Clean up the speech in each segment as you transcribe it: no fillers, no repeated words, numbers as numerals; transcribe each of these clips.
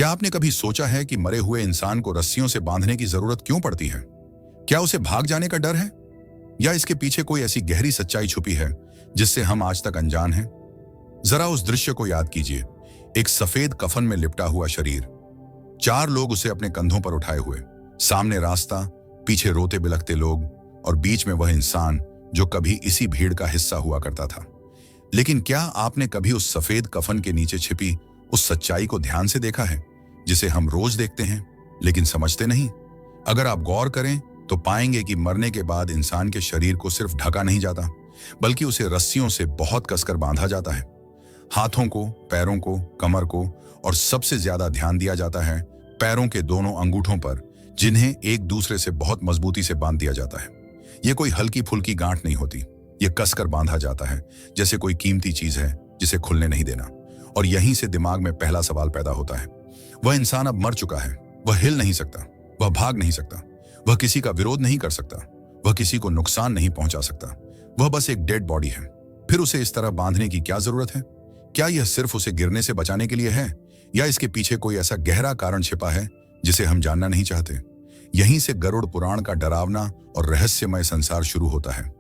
क्या आपने कभी सोचा है कि मरे हुए इंसान को रस्सियों से बांधने की जरूरत क्यों पड़ती है? क्या उसे भाग जाने का डर है, या इसके पीछे कोई ऐसी गहरी सच्चाई छुपी है जिससे हम आज तक अनजान हैं? जरा उस दृश्य को याद कीजिए। एक सफेद कफन में लिपटा हुआ शरीर, 4 लोग उसे अपने कंधों पर उठाए हुए, सामने रास्ता, पीछे रोते बिलखते लोग, और बीच में वह इंसान जो कभी इसी भीड़ का हिस्सा हुआ करता था। लेकिन क्या आपने कभी उस सफेद कफन के नीचे छिपी उस सच्चाई को ध्यान से देखा है, जिसे हम रोज देखते हैं लेकिन समझते नहीं? अगर आप गौर करें तो पाएंगे कि मरने के बाद इंसान के शरीर को सिर्फ ढका नहीं जाता, बल्कि उसे रस्सियों से बहुत कसकर बांधा जाता है। हाथों को, पैरों को, कमर को, और सबसे ज्यादा ध्यान दिया जाता है पैरों के दोनों अंगूठों पर, जिन्हें एक दूसरे से बहुत मजबूती से बांध दिया जाता है। यह कोई हल्की फुल्की गांठ नहीं होती, यह कसकर बांधा जाता है जैसे कोई कीमती चीज है जिसे खुलने नहीं देना। और यहीं से दिमाग में पहला सवाल पैदा होता है। वह इंसान अब मर चुका है, वह हिल नहीं सकता, वह भाग नहीं सकता, वह किसी का विरोध नहीं कर सकता, वह किसी को नुकसान नहीं पहुंचा सकता, वह बस एक डेड बॉडी है। फिर उसे इस तरह बांधने की क्या जरूरत है? क्या यह सिर्फ उसे गिरने से बचाने के लिए है, या इसके पीछे कोई ऐसा गहरा कारण छिपा है जिसे हम जानना नहीं चाहते? यहीं से गरुड़ पुराण का डरावना और रहस्यमय संसार शुरू होता है।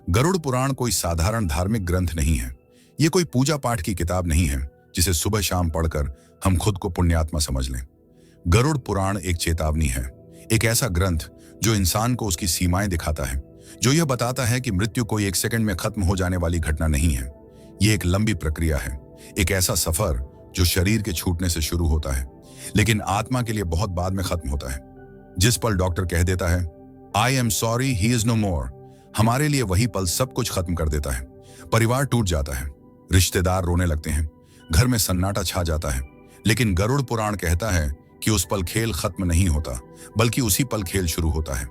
गरुड़ पुराण कोई साधारण धार्मिक ग्रंथ नहीं है। यह कोई पूजा पाठ की किताब नहीं है जिसे सुबह शाम पढ़कर हम खुद को पुण्यात्मा समझ लें। गरुड़ पुराण एक चेतावनी है, एक ऐसा ग्रंथ जो इंसान को उसकी सीमाएं दिखाता है, जो यह बताता है कि मृत्यु कोई एक सेकंड में खत्म हो जाने वाली घटना नहीं है। यह एक लंबी प्रक्रिया है, एक ऐसा सफर जो शरीर के छूटने से शुरू होता है लेकिन आत्मा के लिए बहुत बाद में खत्म होता है। जिस पल डॉक्टर कह देता है I am sorry, he is no more, हमारे लिए वही पल सब कुछ खत्म कर देता है। परिवार टूट जाता है, रिश्तेदार रोने लगते हैं, घर में सन्नाटा छा जाता है। लेकिन गरुड़ पुराण कहता है कि उस पल खेल खत्म नहीं होता, बल्कि उसी पल खेल शुरू होता है।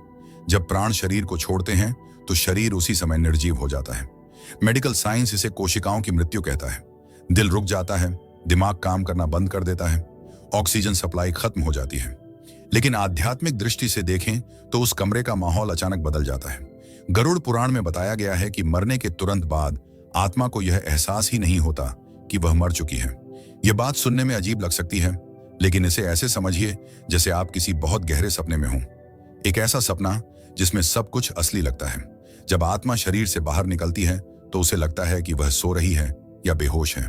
जब प्राण शरीर को छोड़ते हैं तो शरीर उसी समय निर्जीव हो जाता है। मेडिकल साइंस इसे कोशिकाओं की मृत्यु कहता है। दिल रुक जाता है, दिमाग काम करना बंद कर देता है, ऑक्सीजन सप्लाई खत्म हो जाती है। लेकिन आध्यात्मिक दृष्टि से देखें तो उस कमरे का माहौल अचानक बदल जाता है। गरुड़ पुराण में बताया गया है कि मरने के तुरंत बाद आत्मा को यह एहसास ही नहीं होता कि वह मर चुकी है। यह बात सुनने में अजीब लग सकती है, लेकिन इसे ऐसे समझिए जैसे आप किसी बहुत गहरे सपने में हों। एक ऐसा सपना जिसमें सब कुछ असली लगता है। जब आत्मा शरीर से बाहर निकलती है तो उसे लगता है कि वह सो रही है या बेहोश है।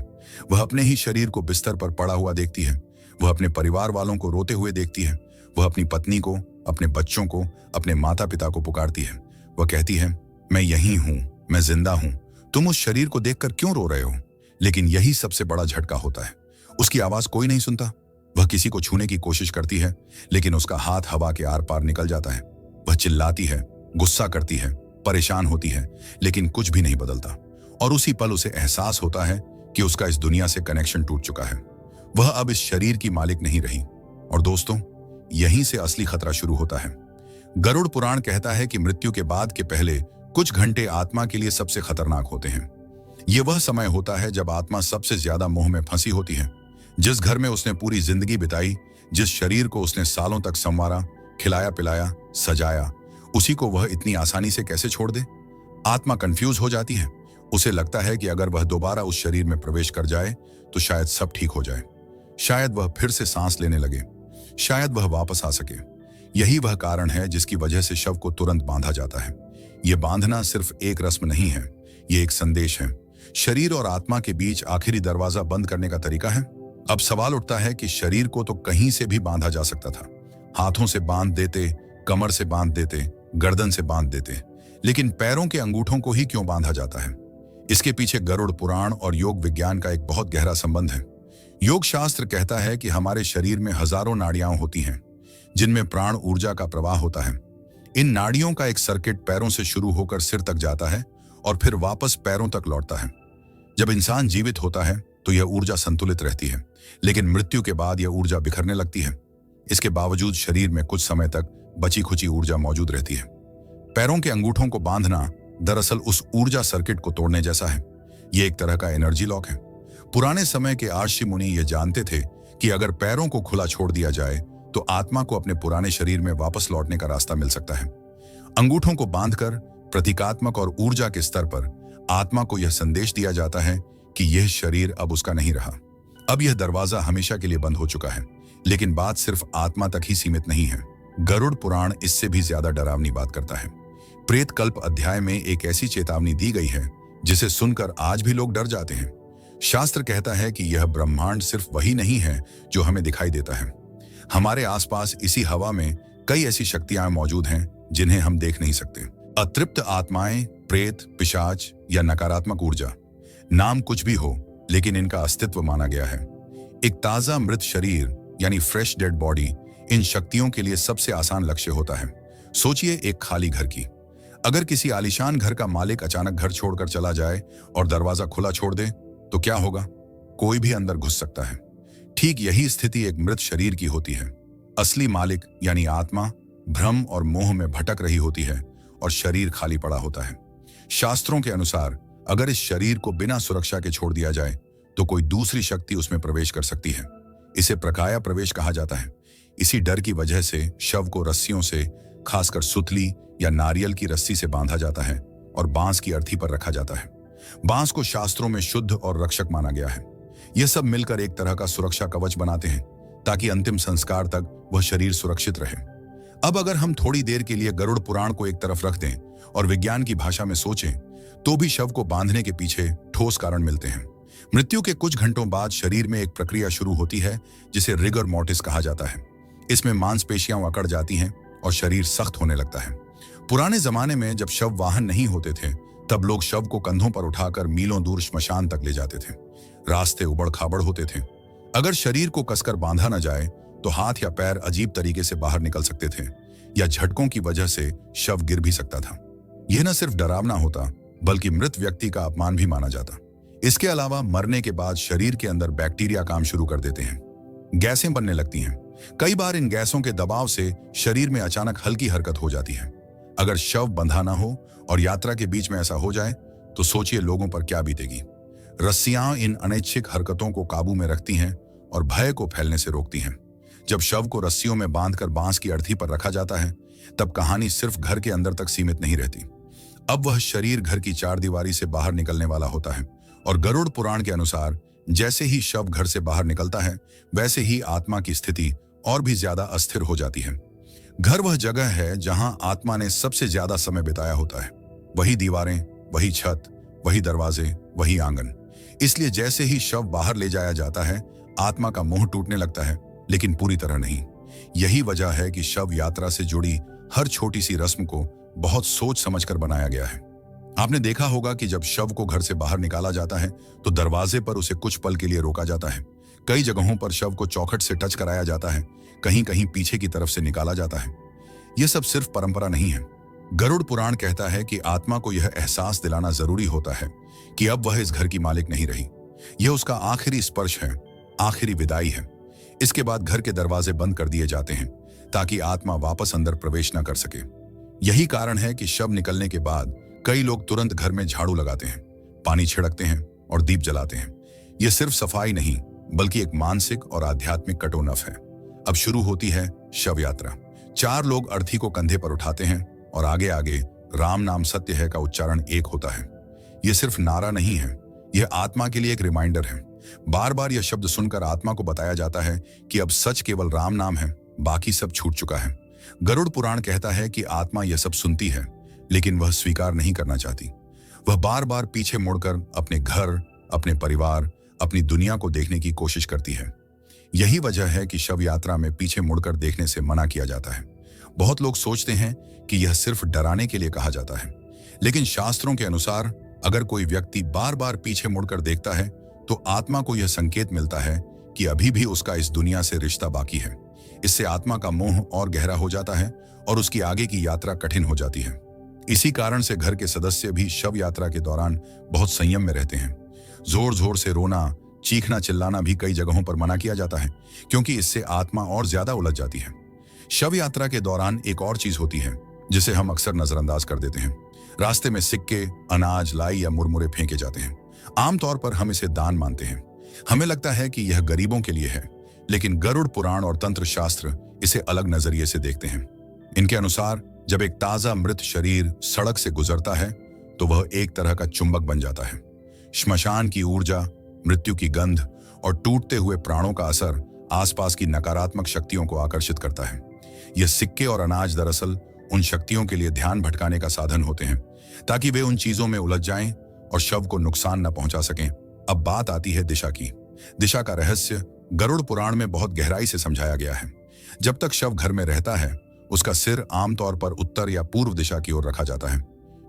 वह अपने ही शरीर को बिस्तर पर पड़ा हुआ देखती है, वह अपने परिवार वालों को रोते हुए देखती है, वह अपनी पत्नी को, अपने बच्चों को, अपने माता पिता को पुकारती है। वह कहती है मैं यहीं हूं, मैं जिंदा हूं, तुम उस शरीर को देखकर क्यों रो रहे हो? लेकिन यही सबसे बड़ा झटका होता है। उसकी आवाज कोई नहीं सुनता। वह किसी को छूने की कोशिश करती है, लेकिन उसका हाथ हवा के आर पार निकल जाता है। वह चिल्लाती है, गुस्सा करती है, परेशान होती है, लेकिन कुछ भी नहीं बदलता। और उसी पल उसे एहसास होता है कि उसका इस दुनिया से कनेक्शन टूट चुका है। वह अब इस शरीर की मालिक नहीं रही। और दोस्तों, यहीं से असली खतरा शुरू होता है। गरुड़ पुराण कहता है कि मृत्यु के बाद के पहले कुछ घंटे आत्मा के लिए सबसे खतरनाक होते हैं। यह वह समय होता है जब आत्मा सबसे ज्यादा मोह में फंसी होती है। जिस घर में उसने पूरी जिंदगी बिताई, जिस शरीर को उसने सालों तक संवारा, खिलाया पिलाया, सजाया, उसी को वह इतनी आसानी से कैसे छोड़ दे? आत्मा कंफ्यूज हो जाती है। उसे लगता है कि अगर वह दोबारा उस शरीर में प्रवेश कर जाए तो शायद सब ठीक हो जाए, शायद वह फिर से सांस लेने लगे, शायद वह वापस आ सके। यही वह कारण है जिसकी वजह से शव को तुरंत बांधा जाता है। यह बांधना सिर्फ एक रस्म नहीं है, यह एक संदेश है। शरीर और आत्मा के बीच आखिरी दरवाजा बंद करने का तरीका है। अब सवाल उठता है कि शरीर को तो कहीं से भी बांधा जा सकता था। हाथों से बांध देते, कमर से बांध देते, गर्दन से बांध देते, लेकिन पैरों के अंगूठों को ही क्यों बांधा जाता है? इसके पीछे गरुड़ पुराण और योग विज्ञान का एक बहुत गहरा संबंध है। योग शास्त्र कहता है कि हमारे शरीर में हजारों नाड़ियां होती हैं, जिनमें प्राण ऊर्जा का प्रवाह होता है। इन नाड़ियों का एक सर्किट पैरों से शुरू होकर सिर तक जाता है और फिर वापस पैरों तक लौटता है। जब इंसान जीवित होता है तो यह ऊर्जा संतुलित रहती है, लेकिन मृत्यु के बाद यह ऊर्जा बिखरने लगती है। इसके बावजूद शरीर में कुछ समय तक बची खुची ऊर्जा मौजूद रहती है। पैरों के अंगूठों को बांधना दरअसल उस ऊर्जा सर्किट को तोड़ने जैसा है। यह एक तरह का एनर्जी लॉक है। पुराने समय के आर्षि मुनि यह जानते थे कि अगर पैरों को खुला छोड़ दिया जाए तो आत्मा को अपने पुराने शरीर में वापस लौटने का रास्ता मिल सकता है। अंगूठों को बांधकर प्रतीकात्मक और ऊर्जा के स्तर पर आत्मा को यह संदेश दिया जाता है कि यह शरीर अब उसका नहीं रहा। अब यह दरवाजा हमेशा के लिए बंद हो चुका है। लेकिन बात सिर्फ आत्मा तक ही सीमित नहीं है। गरुड़ पुराण इससे भी ज्यादा डरावनी बात करता है। प्रेत कल्प अध्याय में एक ऐसी चेतावनी दी गई है जिसे सुनकर आज भी लोग डर जाते हैं। शास्त्र कहता है कि यह ब्रह्मांड सिर्फ वही नहीं है जो हमें दिखाई देता है। हमारे आसपास इसी हवा में कई ऐसी शक्तियां मौजूद हैं जिन्हें हम देख नहीं सकते। अतृप्त आत्माएं, प्रेत, पिशाच या नकारात्मक ऊर्जा, नाम कुछ भी हो, लेकिन इनका अस्तित्व माना गया है। एक ताजा मृत शरीर यानी फ्रेश डेड बॉडी इन शक्तियों के लिए सबसे आसान लक्ष्य होता है। सोचिए एक खाली घर की। अगर किसी आलीशान घर का मालिक अचानक घर छोड़कर चला जाए और दरवाजा खुला छोड़ दे तो क्या होगा? कोई भी अंदर घुस सकता है। ठीक यही स्थिति एक मृत शरीर की होती है। असली मालिक यानी आत्मा भ्रम और मोह में भटक रही होती है और शरीर खाली पड़ा होता है। शास्त्रों के अनुसार अगर इस शरीर को बिना सुरक्षा के छोड़ दिया जाए तो कोई दूसरी शक्ति उसमें प्रवेश कर सकती है। इसे प्रकाया प्रवेश कहा जाता है। इसी डर की वजह से शव को रस्सियों से, खासकर सुतली या नारियल की रस्सी से बांधा जाता है और बांस की अर्थी पर रखा जाता है। बांस को शास्त्रों में शुद्ध और रक्षक माना गया है। यह सब मिलकर एक तरह का सुरक्षा कवच बनाते हैं ताकि अंतिम संस्कार तक वह शरीर सुरक्षित रहे। अब अगर हम थोड़ी देर के लिए गरुड़ पुराण को एक तरफ रख दें और विज्ञान की भाषा में सोचें तो भी शव को बांधने के पीछे ठोस कारण मिलते हैं। मृत्यु के कुछ घंटों बाद शरीर में एक प्रक्रिया शुरू होती है जिसे रिगर मोर्टिस कहा जाता है। इसमें मांसपेशियां अकड़ जाती हैं और शरीर सख्त होने लगता है। पुराने जमाने में जब शव वाहन नहीं होते थे तब लोग शव को कंधों पर उठाकर मीलों दूर श्मशान तक ले जाते थे। रास्ते उबड़ खाबड़ होते थे। अगर शरीर को कसकर बांधा न जाए तो हाथ या पैर अजीब तरीके से बाहर निकल सकते थे या झटकों की वजह से शव गिर भी सकता था। यह न सिर्फ डरावना होता बल्कि मृत व्यक्ति का अपमान भी माना जाता। इसके अलावा मरने के बाद शरीर के अंदर बैक्टीरिया काम शुरू कर देते हैं। गैसें बनने लगती हैं। कई बार इन गैसों के दबाव से शरीर में अचानक हल्की हरकत हो जाती है। अगर शव बंधा ना हो और यात्रा के बीच में ऐसा हो जाए तो सोचिए लोगों पर क्या बीतेगी। रस्सियां इन अनैच्छिक हरकतों को काबू में रखती हैं और भय को फैलने से रोकती हैं। जब शव को रस्सियों में बांधकर बांस की अर्थी पर रखा जाता है तब कहानी सिर्फ घर के अंदर तक सीमित नहीं रहती। अब वह शरीर घर की चारदीवारी से बाहर निकलने वाला होता है और गरुड़ पुराण के अनुसार जैसे ही शव घर से बाहर निकलता है वैसे ही आत्मा की स्थिति और भी ज्यादा अस्थिर हो जाती है। घर वह जगह है जहां आत्मा ने सबसे ज्यादा समय बिताया होता है। वही दीवारें, वही छत, वही दरवाजे, वही आंगन। इसलिए जैसे ही शव बाहर ले जाया जाता है आत्मा का मोह टूटने लगता है, लेकिन पूरी तरह नहीं। यही वजह है कि शव यात्रा से जुड़ी हर छोटी सी रस्म को बहुत सोच समझकर बनाया गया है। आपने देखा होगा कि जब शव को घर से बाहर निकाला जाता है तो दरवाजे पर उसे कुछ पल के लिए रोका जाता है। कई जगहों पर शव को चौखट से टच कराया जाता है, कहीं कहीं पीछे की तरफ से निकाला जाता है। यह सब सिर्फ परंपरा नहीं है। गरुड़ पुराण कहता है कि आत्मा को यह एहसास दिलाना जरूरी होता है कि अब वह इस घर की मालिक नहीं रही। यह उसका आखिरी स्पर्श है, आखिरी विदाई है। इसके बाद घर के दरवाजे बंद कर दिए जाते हैं ताकि आत्मा वापस अंदर प्रवेश न कर सके। यही कारण है कि शव निकलने के बाद कई लोग तुरंत घर में झाड़ू लगाते हैं, पानी छिड़कते हैं और दीप जलाते हैं। यह सिर्फ सफाई नहीं बल्कि एक मानसिक और आध्यात्मिक कटोनफ है। अब शुरू होती है शव यात्रा। 4 लोग अर्थी को कंधे पर उठाते हैं और आगे आगे राम नाम सत्य है का उच्चारण एक होता है। यह सिर्फ नारा नहीं है, यह आत्मा के लिए एक रिमाइंडर है। बार बार यह शब्द सुनकर आत्मा को बताया जाता है कि अब सच केवल राम नाम है, बाकी सब छूट चुका है। गरुड़ पुराण कहता है कि आत्मा यह सब सुनती है लेकिन वह स्वीकार नहीं करना चाहती। वह बार बार पीछे मुड़कर अपने घर, अपने परिवार, अपनी दुनिया को देखने की कोशिश करती है। यही वजह है कि शव यात्रा में पीछे मुड़कर देखने से मना किया जाता है। बहुत लोग सोचते हैं कि यह सिर्फ डराने के लिए कहा जाता है, लेकिन शास्त्रों के अनुसार अगर कोई व्यक्ति बार बार पीछे मुड़कर देखता है तो आत्मा को यह संकेत मिलता है कि अभी भी उसका इस दुनिया से रिश्ता बाकी है। इससे आत्मा का मोह और गहरा हो जाता है और उसकी आगे की यात्रा कठिन हो जाती है। इसी कारण से घर के सदस्य भी शव यात्रा के दौरान बहुत संयम में रहते हैं। जोर जोर से रोना, चीखना, चिल्लाना भी कई जगहों पर मना किया जाता है क्योंकि इससे आत्मा और ज्यादा उलझ जाती है। शव यात्रा के दौरान एक और चीज होती है जिसे हम अक्सर नजरअंदाज कर देते हैं। रास्ते में सिक्के, अनाज, लाई या मुरमुरे फेंके जाते हैं। आमतौर पर हम इसे दान मानते हैं। हमें लगता है कि यह गरीबों के लिए है, लेकिन गरुड़ पुराण और तंत्र शास्त्र इसे अलग नजरिए से देखते हैं। इनके अनुसार जब एक ताजा मृत शरीर सड़क से गुजरता है तो वह एक तरह का चुंबक बन जाता है। श्मशान की ऊर्जा, मृत्यु की गंध और टूटते हुए प्राणों का असर आसपास की नकारात्मक शक्तियों को आकर्षित करता है। यह सिक्के और अनाज दरअसल उन शक्तियों के लिए ध्यान भटकाने का साधन होते हैं, ताकि वे उन चीजों में उलझ जाएं और शव को नुकसान न पहुंचा सकें। अब बात आती है दिशा की। दिशा का रहस्य गरुड़ पुराण में बहुत गहराई से समझाया गया है। जब तक शव घर में रहता है, उसका सिर आमतौर पर उत्तर या पूर्व दिशा की ओर रखा जाता है।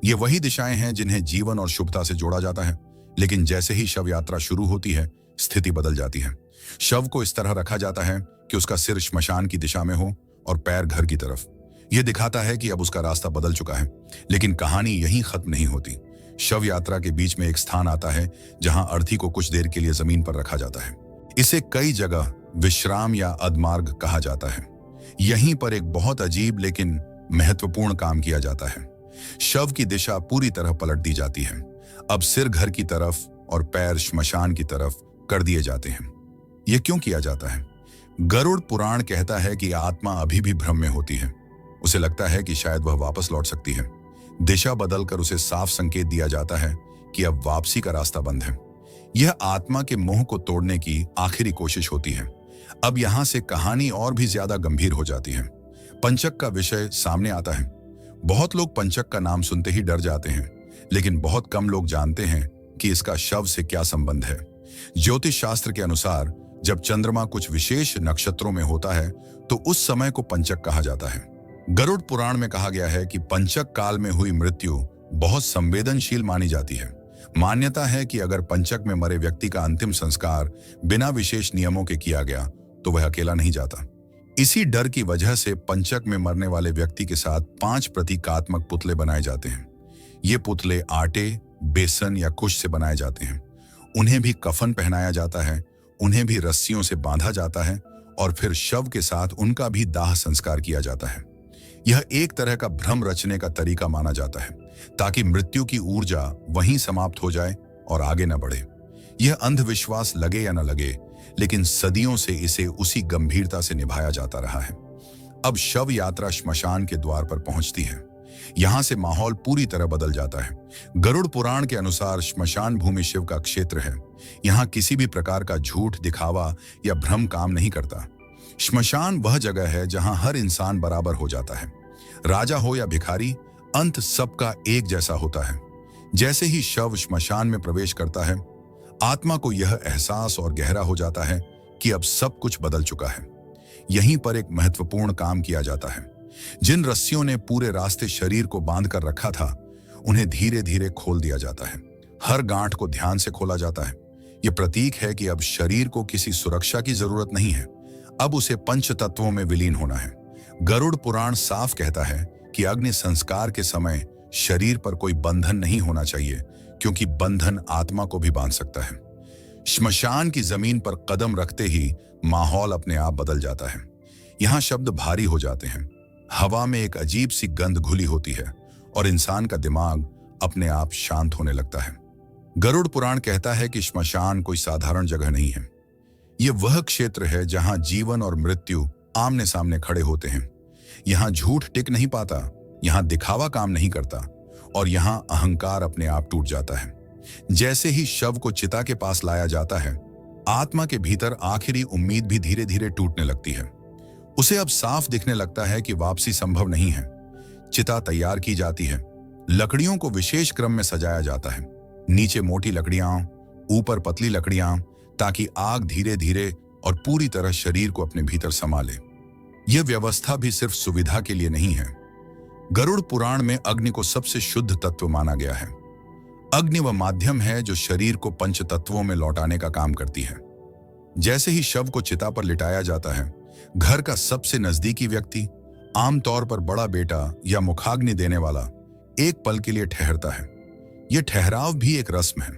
ये वही दिशाएं हैं जिन्हें जीवन और शुभता से जोड़ा जाता है। लेकिन जैसे ही शव यात्रा शुरू होती है, स्थिति बदल जाती है। शव को इस तरह रखा जाता है कि उसका सिर श्मशान की दिशा में हो और पैर घर की तरफ। यह दिखाता है कि अब उसका रास्ता बदल चुका है। लेकिन कहानी यहीं खत्म नहीं होती। शव यात्रा के बीच में एक स्थान आता है जहां अर्थी को कुछ देर के लिए जमीन पर रखा जाता है। इसे कई जगह विश्राम या अधमार्ग कहा जाता है। यहीं पर एक बहुत अजीब लेकिन महत्वपूर्ण काम किया जाता है। शव की दिशा पूरी तरह पलट दी जाती है। अब सिर घर की तरफ और पैर श्मशान की तरफ कर दिए जाते हैं। यह क्यों किया जाता है? गरुड़ पुराण कहता है कि आत्मा अभी भी भ्रम में होती है। उसे लगता है कि शायद वह वापस लौट सकती है। दिशा बदलकर उसे साफ संकेत दिया जाता है कि अब वापसी का रास्ता बंद है। यह आत्मा के मोह को तोड़ने की आखिरी कोशिश होती है। अब यहां से कहानी और भी ज्यादा गंभीर हो जाती है। पंचक का विषय सामने आता है। बहुत लोग पंचक का नाम सुनते ही डर जाते हैं, लेकिन बहुत कम लोग जानते हैं कि इसका शव से क्या संबंध है। ज्योतिष शास्त्र के अनुसार जब चंद्रमा कुछ विशेष नक्षत्रों में होता है तो उस समय को पंचक कहा जाता है। गरुड़ पुराण में कहा गया है कि पंचक काल में हुई मृत्यु बहुत संवेदनशील मानी जाती है। मान्यता है कि अगर पंचक में मरे व्यक्ति का अंतिम संस्कार बिना विशेष नियमों के किया गया तो वह अकेला नहीं जाता। इसी डर की वजह से पंचक में मरने वाले व्यक्ति के साथ 5 प्रतीकात्मक पुतले बनाए जाते हैं। ये पुतले आटे, बेसन या कुश से बनाए जाते हैं। उन्हें भी कफन पहनाया जाता है, उन्हें भी रस्सियों से बांधा जाता है और फिर शव के साथ उनका भी दाह संस्कार किया जाता है। यह एक तरह का भ्रम रचने का तरीका माना जाता है, ताकि मृत्यु की ऊर्जा वहीं समाप्त हो जाए और आगे न बढ़े। यह अंधविश्वास लगे या न लगे, लेकिन सदियों से इसे उसी गंभीरता से निभाया जाता रहा है। अब शव यात्रा श्मशान के द्वार पर पहुंचती है। यहां से माहौल पूरी तरह बदल जाता है। गरुड़ पुराण के अनुसार श्मशान भूमि शिव का क्षेत्र है। यहां किसी भी प्रकार का झूठ, दिखावा या भ्रम काम नहीं करता। श्मशान वह जगह है जहां हर इंसान बराबर हो जाता है। राजा हो या भिखारी, अंत सबका एक जैसा होता है। जैसे ही शव श्मशान में प्रवेश करता है, आत्मा को यह एहसास और गहरा हो जाता है कि अब सब कुछ बदल चुका है। यहीं पर एक महत्वपूर्ण काम किया जाता है। जिन रस्सियों ने पूरे रास्ते शरीर को बांध कर रखा था, उन्हें धीरे धीरे खोल दिया जाता है। हर गांठ को ध्यान से खोला जाता है। यह प्रतीक है कि अब शरीर को किसी सुरक्षा की जरूरत नहीं है। अब उसे पंच तत्वों में विलीन होना है। गरुड़ पुराण साफ कहता है कि अग्नि संस्कार के समय शरीर पर कोई बंधन नहीं होना चाहिए, क्योंकि बंधन आत्मा को भी बांध सकता है। श्मशान की जमीन पर कदम रखते ही माहौल अपने आप बदल जाता है। यहां शब्द भारी हो जाते हैं। हवा में एक अजीब सी गंध घुली होती है और इंसान का दिमाग अपने आप शांत होने लगता है। गरुड़ पुराण कहता है कि श्मशान कोई साधारण जगह नहीं है। यह वह क्षेत्र है जहां जीवन और मृत्यु आमने सामने खड़े होते हैं। यहां झूठ टिक नहीं पाता, यहां दिखावा काम नहीं करता और यहां अहंकार अपने आप टूट जाता है। जैसे ही शव को चिता के पास लाया जाता है, आत्मा के भीतर आखिरी उम्मीद भी धीरे धीरे टूटने लगती है। उसे अब साफ दिखने लगता है कि वापसी संभव नहीं है। चिता तैयार की जाती है। लकड़ियों को विशेष क्रम में सजाया जाता है। नीचे मोटी लकड़ियां, ऊपर पतली लकड़ियां, ताकि आग धीरे धीरे और पूरी तरह शरीर को अपने भीतर समा ले। यह व्यवस्था भी सिर्फ सुविधा के लिए नहीं है। गरुड़ पुराण में अग्नि को सबसे शुद्ध तत्व माना गया है। अग्नि वह माध्यम है जो शरीर को पंच तत्वों में लौटाने का काम करती है। जैसे ही शव को चिता पर लिटाया जाता है, घर का सबसे नजदीकी व्यक्ति, आमतौर पर बड़ा बेटा या मुखाग्नि देने वाला, एक पल के लिए ठहरता है। यह ठहराव भी एक रस्म है।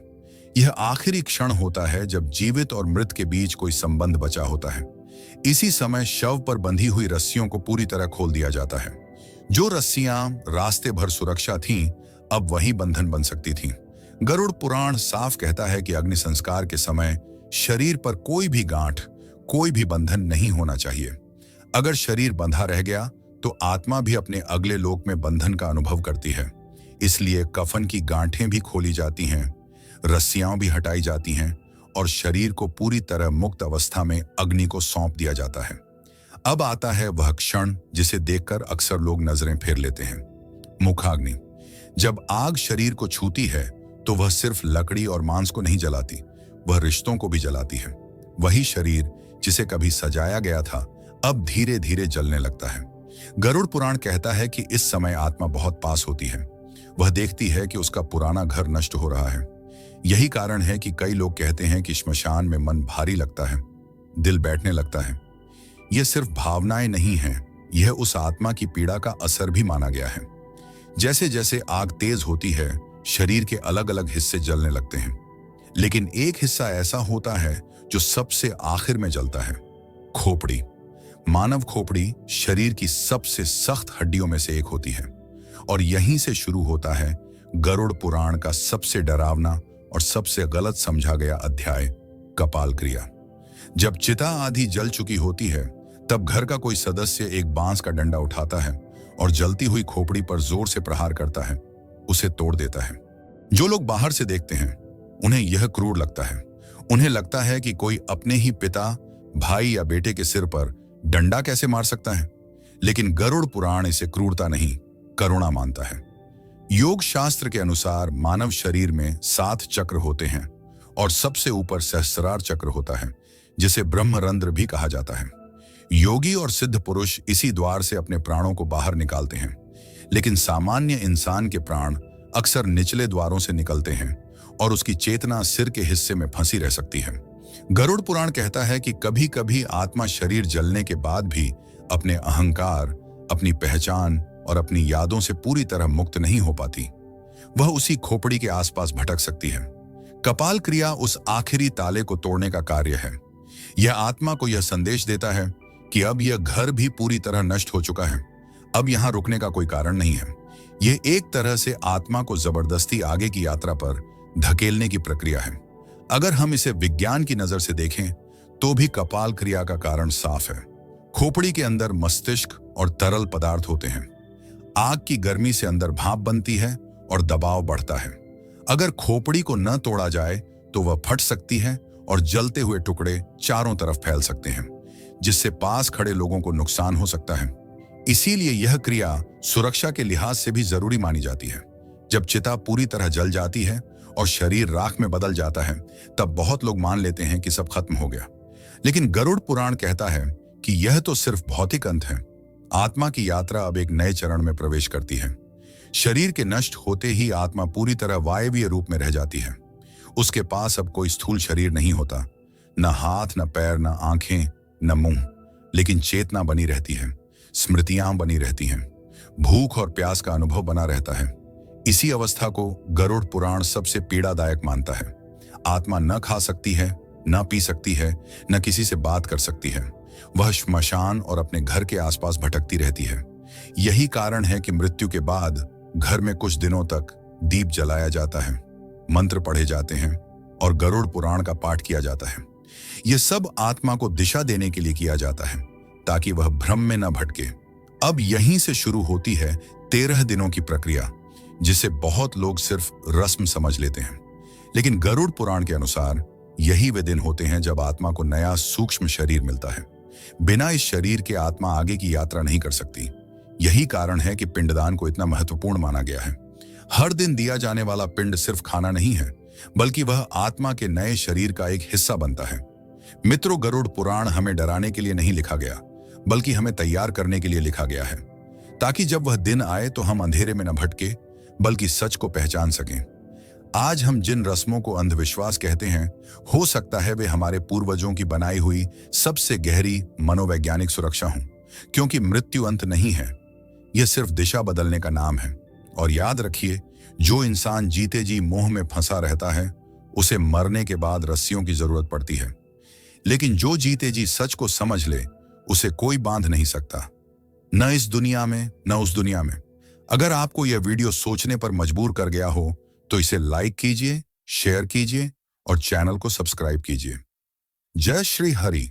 यह आखिरी क्षण होता है जब जीवित और मृत के बीच कोई संबंध बचा होता है। इसी समय शव पर बंधी हुई रस्सियों को पूरी तरह खोल दिया जाता है। जो रस्सियां रास्ते भर सुरक्षा थीं, अब वही बंधन बन सकती थीं। गरुड़ पुराण साफ कहता है कि अग्नि संस्कार के समय शरीर पर कोई भी गांठ, कोई भी बंधन नहीं होना चाहिए। अगर शरीर बंधा रह गया तो आत्मा भी अपने अगले लोक में बंधन का अनुभव करती है। इसलिए कफन की गांठें भी खोली जाती हैं, रस्सियां भी हटाई जाती हैं और शरीर को पूरी तरह मुक्त अवस्था में अग्नि को सौंप दिया जाता है। अब आता है वह क्षण जिसे देखकर अक्सर लोग नजरें फेर लेते हैं, मुखाग्नि। जब आग शरीर को छूती है तो वह सिर्फ लकड़ी और मांस को नहीं जलाती, वह रिश्तों को भी जलाती है। वही शरीर जिसे कभी सजाया गया था अब धीरे धीरे जलने लगता है। गरुड़ पुराण कहता है कि इस समय आत्मा बहुत पास होती है। वह देखती है कि उसका पुराना घर नष्ट हो रहा है। यही कारण है कि कई लोग कहते हैं कि श्मशान में मन भारी लगता है, दिल बैठने लगता है। यह सिर्फ भावनाएं नहीं हैं, यह उस आत्मा की पीड़ा का असर भी माना गया है। जैसे जैसे आग तेज होती है, शरीर के अलग अलग हिस्से जलने लगते हैं, लेकिन एक हिस्सा ऐसा होता है जो सबसे आखिर में जलता है, खोपड़ी। मानव खोपड़ी शरीर की सबसे सख्त हड्डियों में से एक होती है और यहीं से शुरू होता है गरुड़ पुराण का सबसे डरावना और सबसे गलत समझा गया अध्याय, कपाल क्रिया। जब चिता आधी जल चुकी होती है तब घर का कोई सदस्य एक बांस का डंडा उठाता है और जलती हुई खोपड़ी पर जोर से प्रहार करता है, उसे तोड़ देता है। जो लोग बाहर से देखते हैं उन्हें यह क्रूर लगता है। उन्हें लगता है कि कोई अपने ही पिता, भाई या बेटे के सिर पर डंडा कैसे मार सकता है, लेकिन गरुड़ पुराण इसे क्रूरता नहीं, करुणा मानता है। योग शास्त्र के अनुसार मानव शरीर में 7 चक्र होते हैं और सबसे ऊपर सहस्रार चक्र होता है, जिसे ब्रह्मरंध्र भी कहा जाता है। योगी और सिद्ध पुरुष इसी द्वार से अपने प्राणों को बाहर निकालते हैं, लेकिन सामान्य इंसान के प्राण अक्सर निचले द्वारों से निकलते हैं और उसकी चेतना सिर के हिस्से में फंसी रह सकती है। गरुड़ पुराण कहता है कि कभी कभी आत्मा शरीर जलने के बाद भी अपने अहंकार, अपनी पहचान और अपनी यादों से पूरी तरह मुक्त नहीं हो पाती। वह उसी खोपड़ी के आसपास भटक सकती है। कपाल क्रिया उस आखिरी ताले को तोड़ने का कार्य है। यह आत्मा को यह संदेश देता है कि अब यह घर भी पूरी तरह नष्ट हो चुका है, अब यहां रुकने का कोई कारण नहीं है। यह एक तरह से आत्मा को जबरदस्ती आगे की यात्रा पर धकेलने की प्रक्रिया है। अगर हम इसे विज्ञान की नजर से देखें तो भी कपाल क्रिया का कारण साफ है। खोपड़ी के अंदर मस्तिष्क और तरल पदार्थ होते हैं। आग की गर्मी से अंदर भाप बनती है और दबाव बढ़ता है। अगर खोपड़ी को न तोड़ा जाए तो वह फट सकती है और जलते हुए टुकड़े चारों तरफ फैल सकते हैं, जिससे पास खड़े लोगों को नुकसान हो सकता है। इसीलिए यह क्रिया सुरक्षा के लिहाज से भी जरूरी मानी जाती है। जब चिता पूरी तरह जल जाती है और शरीर राख में बदल जाता है तब बहुत लोग मान लेते हैं कि सब खत्म हो गया, लेकिन गरुड़ पुराण कहता है कि यह तो सिर्फ भौतिक अंत है। आत्मा की यात्रा अब एक नए चरण में प्रवेश करती है। शरीर के नष्ट होते ही आत्मा पूरी तरह वायवीय रूप में रह जाती है। उसके पास अब कोई स्थूल शरीर नहीं होता, न हाथ, न पैर, न आंखें, न मुंह, लेकिन चेतना बनी रहती है, स्मृतियां बनी रहती हैं, भूख और प्यास का अनुभव बना रहता है। इसी अवस्था को गरुड़ पुराण सबसे पीड़ादायक मानता है। आत्मा न खा सकती है, न पी सकती है, न किसी से बात कर सकती है। वह श्मशान और अपने घर के आसपास भटकती रहती है। यही कारण है कि मृत्यु के बाद घर में कुछ दिनों तक दीप जलाया जाता है, मंत्र पढ़े जाते हैं और गरुड़ पुराण का पाठ किया जाता है। यह सब आत्मा को दिशा देने के लिए किया जाता है ताकि वह भ्रम में न भटके। अब यहीं से शुरू होती है 13 दिनों की प्रक्रिया, जिसे बहुत लोग सिर्फ रस्म समझ लेते हैं, लेकिन गरुड़ पुराण के अनुसार यही वे दिन होते हैं जब आत्मा को नया सूक्ष्म शरीर मिलता है। बिना इस शरीर के आत्मा आगे की यात्रा नहीं कर सकती। यही कारण है कि पिंडदान को इतना महत्वपूर्ण माना गया है। हर दिन दिया जाने वाला पिंड सिर्फ खाना नहीं है, बल्कि वह आत्मा के नए शरीर का एक हिस्सा बनता है। मित्रों, गरुड़ पुराण हमें डराने के लिए नहीं लिखा गया, बल्कि हमें तैयार करने के लिए लिखा गया है, ताकि जब वह दिन आए तो हम अंधेरे में न भटके, बल्कि सच को पहचान सकें। आज हम जिन रस्मों को अंधविश्वास कहते हैं, हो सकता है वे हमारे पूर्वजों की बनाई हुई सबसे गहरी मनोवैज्ञानिक सुरक्षा हों, क्योंकि मृत्यु अंत नहीं है, यह सिर्फ दिशा बदलने का नाम है। और याद रखिए, जो इंसान जीते जी मोह में फंसा रहता है, उसे मरने के बाद रस्सियों की जरूरत पड़ती है, लेकिन जो जीते जी सच को समझ ले, उसे कोई बांध नहीं सकता, न इस दुनिया में न उस दुनिया में। अगर आपको यह वीडियो सोचने पर मजबूर कर गया हो तो इसे लाइक कीजिए, शेयर कीजिए और चैनल को सब्सक्राइब कीजिए। जय श्री हरि।